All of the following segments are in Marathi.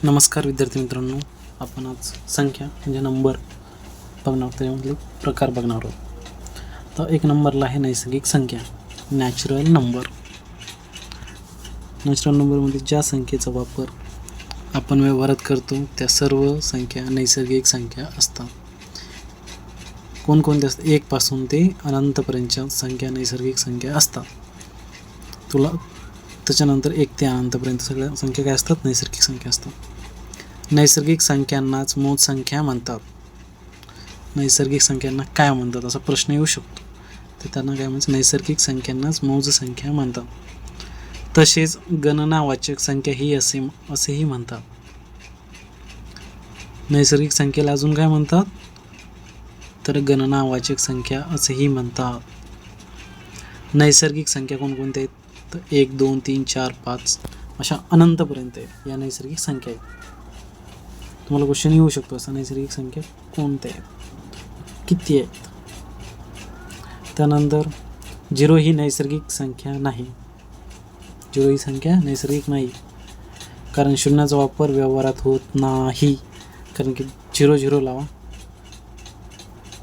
नमस्कार विद्यार्थी मित्रांनो, आपण आज संख्या म्हणजे नंबर बघणार आहोत. त्याच्यामधले प्रकार बघणार आहोत. तर एक नंबरला आहे नैसर्गिक संख्या, नॅचरल नंबर. नॅचरल नंबरमध्ये ज्या संख्येचा वापर आपण व्यवहारात करतो त्या सर्व संख्या नैसर्गिक संख्या असतात. कोणकोणत्या असतात? 1 पासून ते अनंतपर्यंतच्या संख्या नैसर्गिक संख्या असतात. त्याच्यानंतर 1 ते अनंतपर्यंत सगळ्या संख्या काय असतात? नैसर्गिक संख्या असतात. नैसर्गिक संख्यांनाच मोज संख्या म्हणतात. नैसर्गिक संख्यांना काय म्हणतात असा प्रश्न येऊ शकतो. तर त्यांना काय म्हणजे नैसर्गिक संख्यांनाच मोज संख्या म्हणतात. तसेच गणनावाचक संख्या ही असेही म्हणतात. नैसर्गिक संख्येला अजून काय म्हणतात? तर गणनावाचक संख्या असेही म्हणतात. नैसर्गिक संख्या कोणकोणत्या आहेत? तर 1, 2, 3, 4, 5 अशा अनंतपर्यंत आहेत. या नैसर्गिक संख्या आहेत. तुम्हाला क्वेश्चन येऊ शकतो असा, नैसर्गिक संख्या कोणत्या आहेत, किती आहेत? त्यानंतर 0 ही नैसर्गिक संख्या नाही. 0 ही संख्या नैसर्गिक नाही, कारण शून्याचा वापर व्यवहारात होत नाही. कारण की 0 लावा,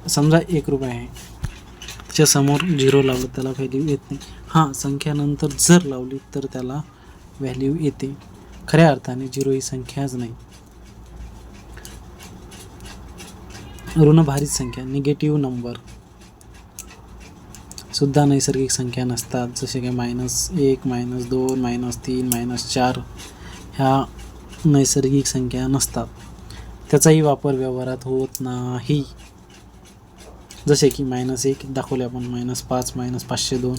समजा 1 रुपये आहे, त्याच्यासमोर 0 लावलं त्याला व्हॅल्यू येत नाही. हां, संख्यानंतर जर लावली तर त्याला व्हॅल्यू येते. खऱ्या अर्थाने 0 ही संख्याच नाही. ऋणभारित संख्या, निगेटिव्ह नंबर सुद्धा नैसर्गिक संख्या नसतात. जसे की -1, -2, -3, -4 ह्या नैसर्गिक संख्या नसतात. त्याचाही वापर व्यवहारात होत नाही. जसे की -1 दाखवले आपण, -5, -502,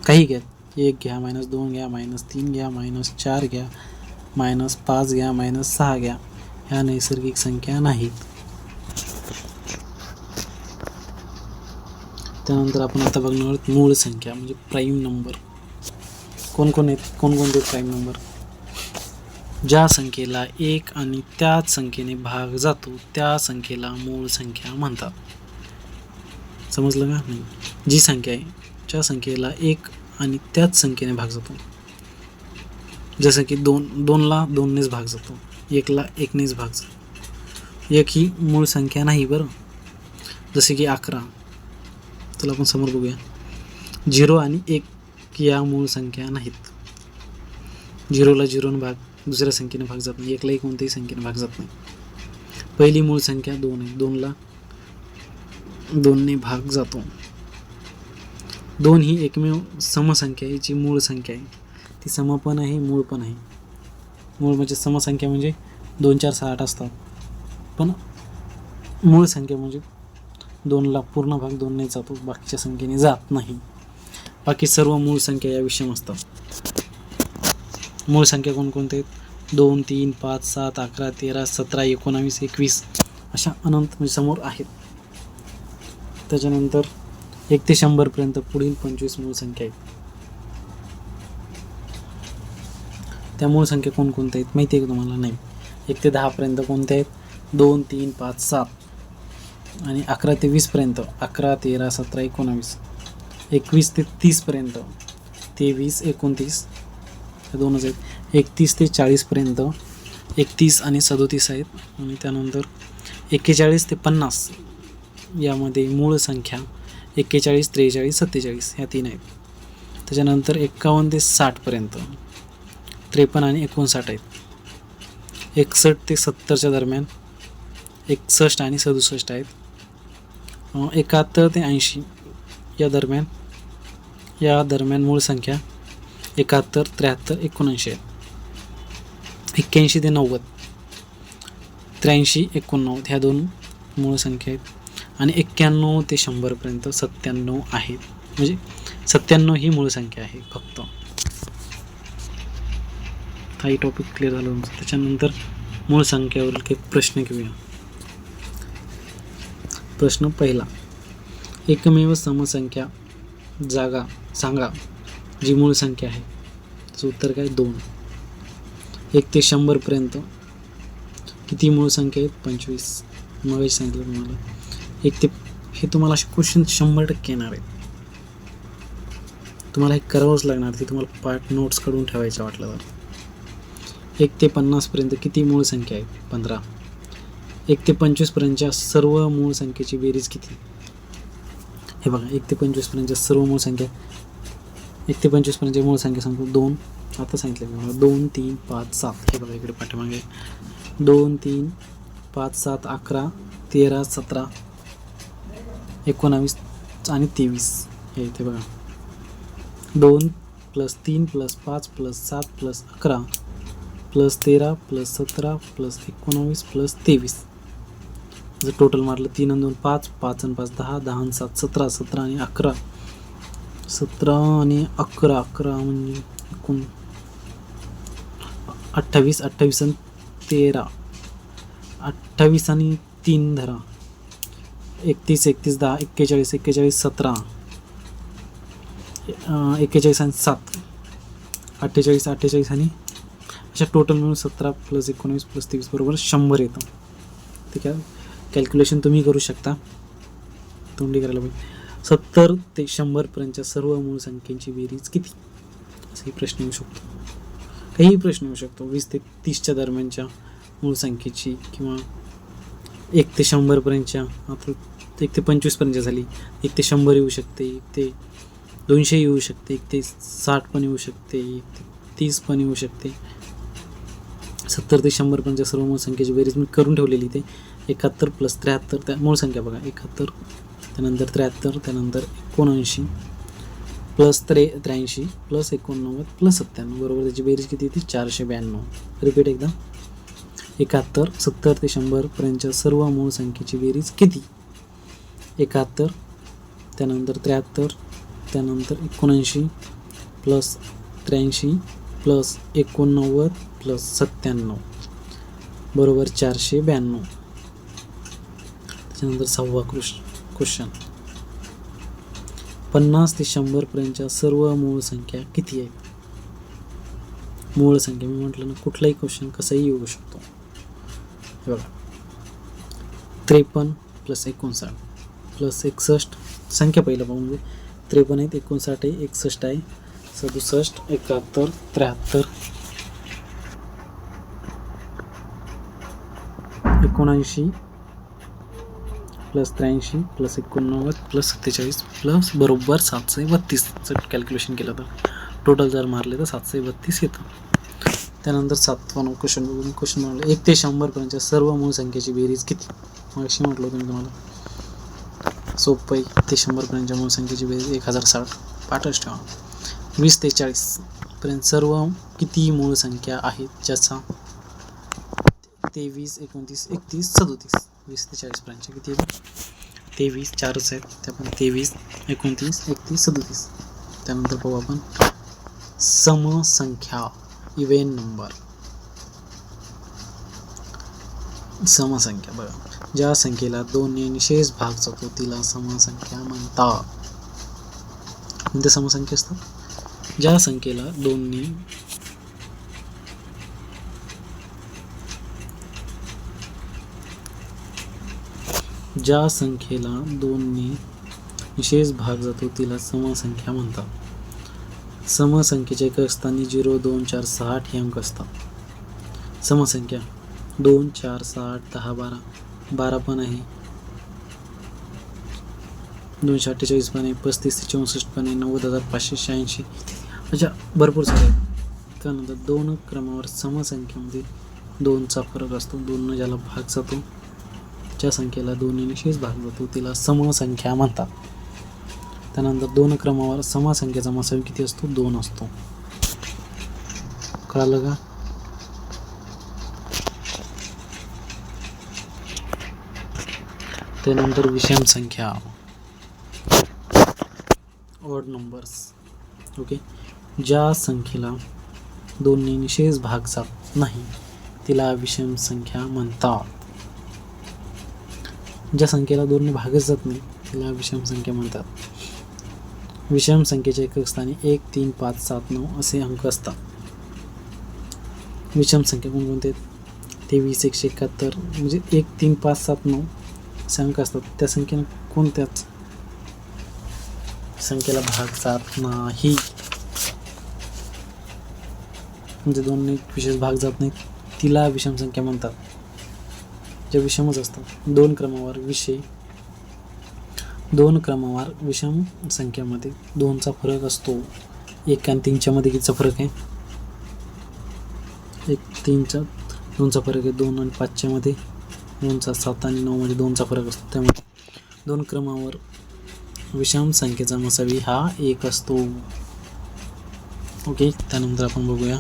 काही घ्या, 1 घ्या, -2 घ्या, -3 घ्या, -4 घ्या, -5 घ्या, -6 घ्या, ह्या नैसर्गिक संख्या नाहीत. त्यानंतर आपण आता बघणार आहोत मूळ संख्या म्हणजे प्राईम नंबर. कोणकोणते प्राईम नंबर? ज्या संख्येला 1 आणि त्याच संख्येने भाग जातो त्या संख्येला मूळ संख्या म्हणतात. समजलं का? नाही. जी संख्या आहे ज्या संख्येला 1 आणि त्याच संख्येने भाग जातो, जसं की 2ला 2नेच भाग जातो, 1ला 1नेच भाग जातो. 1 ही मूळ संख्या नाही बरं. जसे की 11. चला आपण समोर बघूया. 0 आणि 1 या मूळ संख्या नाहीत. 0ला 0ने भाग दुसऱ्या संख्येने भाग जात नाही. 1लाही कोणत्याही संख्येने भाग जात नाही. पहिली मूळ संख्या 2 आहे. 2ला 2ने भाग जातो. 2 ही एकमेव समसंख्या आहे जी मूळ संख्या आहे. ती सम पण आहे, मूळ पण आहे. मूळ म्हणजे समसंख्या म्हणजे 2, 4, 6, 8 असतात. पण मूळ संख्या म्हणजे 2ला पूर्ण भाग 2ने जातो, बाकीच्या संख्येने जात नाही. बाकी सर्व मूळ संख्या या विषम असतात. मूळ संख्या कोणकोणत्या आहेत? 2, 3, 5, 7, 11, 13, 17, 19, 21 अशा अनंत म्हणजे समोर आहेत. त्याच्यानंतर 1 ते 100 पर्यंत पुढील 25 मूळ संख्या आहेत. त्या मूळ संख्या कोणकोणत्या आहेत माहिती आहे का तुम्हाला? नाही. 1 ते 10 पर्यंत कोणत्या आहेत? 2, 3, 5, 7 आणि 11 ते 20 पर्यंत 11, 13, 17, 19. 21 ते 30 पर्यंत 23, 29 हे दोनच आहेत. 31 ते 40 पर्यंत 31 आणि 37 आहेत. आणि त्यानंतर 41 ते 50 यामध्ये मूळ संख्या 41, 43, 47 ह्या 3 आहेत. त्याच्यानंतर 51 ते 60 पर्यंत 53 आणि 59 आहेत. 61 ते 70च्या दरम्यान 61 आणि 67 आहेत. 71 ते 80 या दरम्यान मूळ संख्या 71, 73, 79 आहेत. 81 ते 90 83, 89 ह्या 2 मूळ संख्या आहेत. आणि 91 ते 100 पर्यंत 97 आहेत. म्हणजे 97 ही मूळ संख्या आहे फक्त. काही टॉपिक क्लिअर झालं तुमचं. त्याच्यानंतर मूळ संख्यावरील काही प्रश्न घेऊया. प्रश्न पहिला, एकमेव समसंख्या सांगा जी मूळ संख्या आहे. त्याचं उत्तर काय? 2. 1 ते 100 पर्यंत किती मूळ संख्या आहेत? 25. मग सांगितलं तुम्हाला. 1 ते हे तुम्हाला असे क्वेश्चन 100% येणार आहेत. तुम्हाला हे करावंच लागणार. ते तुम्हाला पार्ट नोट्स काढून ठेवायचं वाटलं तर. 1 ते 50 पर्यंत किती मूळ संख्या आहेत? 15. 1 ते 25 पर्यंतच्या सर्व मूळ संख्येची बेरीज किती? हे बघा, 1 ते 25 पर्यंतच्या सर्व मूळ संख्या, 1 ते 25 पर्यंतच्या मूळ संख्या सांगतो. 2 आता सांगितलं मी, 2 3 5 7. हे बघा इकडे पाठीमागे 2 3 5 7 11 13 17 19 आणि 23. हे इथे बघा 2 + 3 + 5 + 7 + 11 + 13 + 17 + 19 + 23. जर टोटल मारलं 3 आणि 2 5, 5 आणि 5 10, 10 आणि 7 17, 17 आणि 11 17 आणि 11 11 म्हणजे एकूण 28, 28 आणि 13, 28 आणि 3 धरा, 31 31 10 41 41 17, 41 आणि 7 48 48 आणि अशा टोटल मिळून 17 + 19 + 23 बरोबर 100 येतं. ठीक आहे, कॅल्क्युलेशन तुम्ही करू शकता, तोंडी करायला पाहिजे. 70 ते 100 पर्यंतच्या सर्व मूळ संख्येची बेरीज किती? असाही प्रश्न येऊ शकतो, काहीही प्रश्न येऊ शकतो. 20 ते 30च्या दरम्यानच्या मूळ संख्येची, किंवा 1 ते 100 पर्यंतच्या, आता 1 ते 25 पर्यंत झाली, 1 ते 100 येऊ शकते, 1 ते 200 येऊ शकते, 1 ते 60 पण येऊ शकते, 1 ते 30 पण येऊ शकते. 70 ते 100 पर्यंतच्या सर्व मूळ संख्येची बेरीज मी करून ठेवलेली. ते 71 + 73, त्या मूळ संख्या बघा, 71 त्यानंतर 73 त्यानंतर 79 + 83 + 89 + 97 बरोबर त्याची बेरीज किती येते? 492. रिपीट एकदा, 71 70 ते 100 पर्यंतच्या सर्व मूळ संख्येची बेरीज किती? 71 त्यानंतर 73 त्यानंतर 79 + 83 + 89 + 97 बरोबर 492. त्याच्यानंतर 6वा क्वेश्चन, 50 ते 100 पर्यंतच्या सर्व मूळ संख्या किती आहेत? मूळ संख्या मी म्हटलं ना, कुठलाही क्वेश्चन कसाही येऊ शकतो. हे बघा, 53 + 59 + 61. संख्या पहिलं पाहून घे. 53 आहेत, 59 आहे, 61 आहे, 67 71 73 79 + 83 + 89 + 47 प्लस बरोबर 732. कॅल्क्युलेशन केलं तर टोटल जर मारले तर 732 येतं. त्यानंतर 7वां क्वेश्चन बघून. क्वेश्चन म्हटलं 1 ते 100 पर्यंतच्या सर्व मूळ संख्येची बेरीज किती? मगाशी म्हटलं होतं मी तुम्हाला, सोपं आहे. 1 ते 100 पर्यंतच्या मूळ संख्येची बेरीज 1060. पाठच ठेवा. 20 ते 40 पर्यंत सर्व किती मूळ संख्या आहेत? ज्याचा 23 29 31 37. 20 ते 40 पर्यंतच्या किती आहेत? 23 4च आहेत, त्या पण 23 29 31 37. त्यानंतर पाहू आपण समसंख्या, इव्हेन नंबर. समसंख्या बघा, ज्या संख्येला 2 ने निशेष भाग जातो तिला समसंख्या म्हणतात. कोणत्या समसंख्या असतात? ज्या संख्येला 2 ने ज्या संख्येला 2 ने निशेष भाग जातो तिला समसंख्या म्हणतात. समसंख्येच्या एकक स्थानी 0 2 4 6 8 हे अंक असतात. समसंख्या 2 4 6 8 10 12 12 पण आहे, 248 पण आहे, 35 ते 64 पण आहे, 90,586 अशा भरपूर सारे आहेत. त्यानंतर 2 क्रमावर समसंख्येमध्ये 2चा फरक असतो. 2 ज्याला भाग जातो, ज्या संख्येला 2 ने निशेष भाग जातो तिला समसंख्या म्हणतात. त्यानंतर 2 क्रमावर समसंख्येचा मसावी किती असतो? 2 असतो. कळालं का? त्यानंतर विषम संख्या, ऑड नंबर्स. ओके, ज्या संख्येला 2 ने निशेष भाग जात नाही तिला विषम संख्या म्हणतात. ज्या संख्येला 2 ने भागच जात नाही तिला विषम संख्या म्हणतात. विषम संख्येच्या एकक स्थानी 1 3 5 7 9 असे अंक असतात. विषम संख्या कोणकोणते? 23 171 म्हणजे 1 3 5 7 9 असे अंक असतात. त्या संख्येने कोणत्याच संख्येला भाग जात नाही. म्हणजे दोन विशेष भाग जात नाहीत तिला विषम संख्या म्हणतात. ज्या विषमच असतात. दोन क्रमवार विषम संख्यामध्ये 2चा फरक असतो. 1 आणि 3च्या मध्ये कितीचा फरक आहे? 2चा फरक आहे. 2 आणि 5च्या मध्ये 2चा, 7 आणि 9 मध्ये 2चा फरक असतो. त्यामुळे 2 क्रमावर विषम संख्येचा मसावी हा 1 असतो. ओके. त्यानंतर आपण बघूया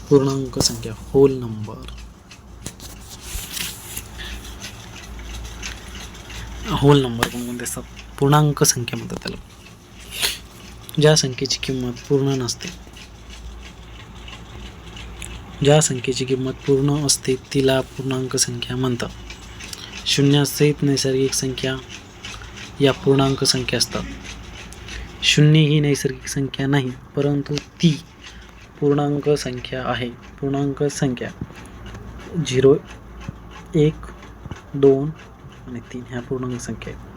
पूर्णांक संख्या, होल नंबर. होल नंबर कोणकोणते असतात? पूर्णांक संख्या म्हणतात त्याला. ज्या संख्येची किंमत पूर्ण नसते, ज्या संख्येची किंमत पूर्ण असते तिला पूर्णांक संख्या म्हणतात. शून्यासहित नैसर्गिक संख्या या पूर्णांक संख्या असतात. शून्य ही नैसर्गिक संख्या नाही, परंतु ती पूर्णांक संख्या आहे. पूर्णांक संख्या 0, 1, 2 आणि 3 ह्या पूर्णांक संख्या आहेत.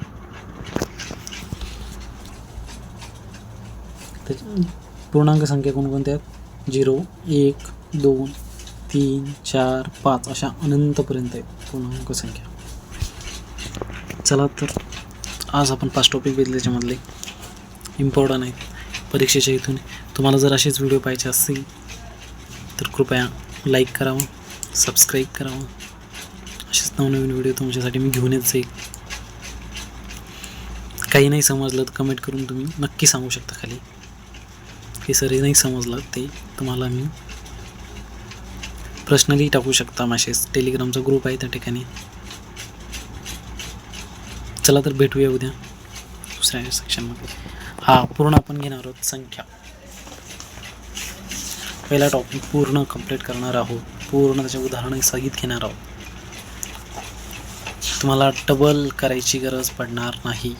पूर्णांक संख्या कोणकोणत्या आहेत? 0, 1, 2, 3, 4, 5 अशा अनंतपर्यंत आहेत पूर्णांक संख्या. चला तर आज आपण 5 टॉपिक बघितले, ज्यामधले इम्पॉर्टंट आहेत परीक्षेच्या इथून. तुम्हाला जर असेच व्हिडिओ पाहिजे असतील तर कृपया लाईक करावं, सबस्क्राईब करावं. असेच नवनवीन व्हिडिओ तुमच्यासाठी मी घेऊन येत जाईल. काही नाही समजलं तर कमेंट करून तुम्ही नक्की सांगू शकता खाली. हे सर नाही समजलं ते तुम्हाला मी पर्सनली टाकू शकता मेसेज. टेलिग्रामचा ग्रुप आहे त्या ठिकाणी. चला तर भेटूया उद्या दुसऱ्या सेक्शनमध्ये. पूर्ण आपण घेणार आहोत संख्या. पहिला टॉपिक पूर्ण कंप्लीट करणार आहोत. पूर्ण त्याच्या उदाहरणे सहित घेणार आहोत. तुम्हाला डबल करायची गरज पडणार नाही.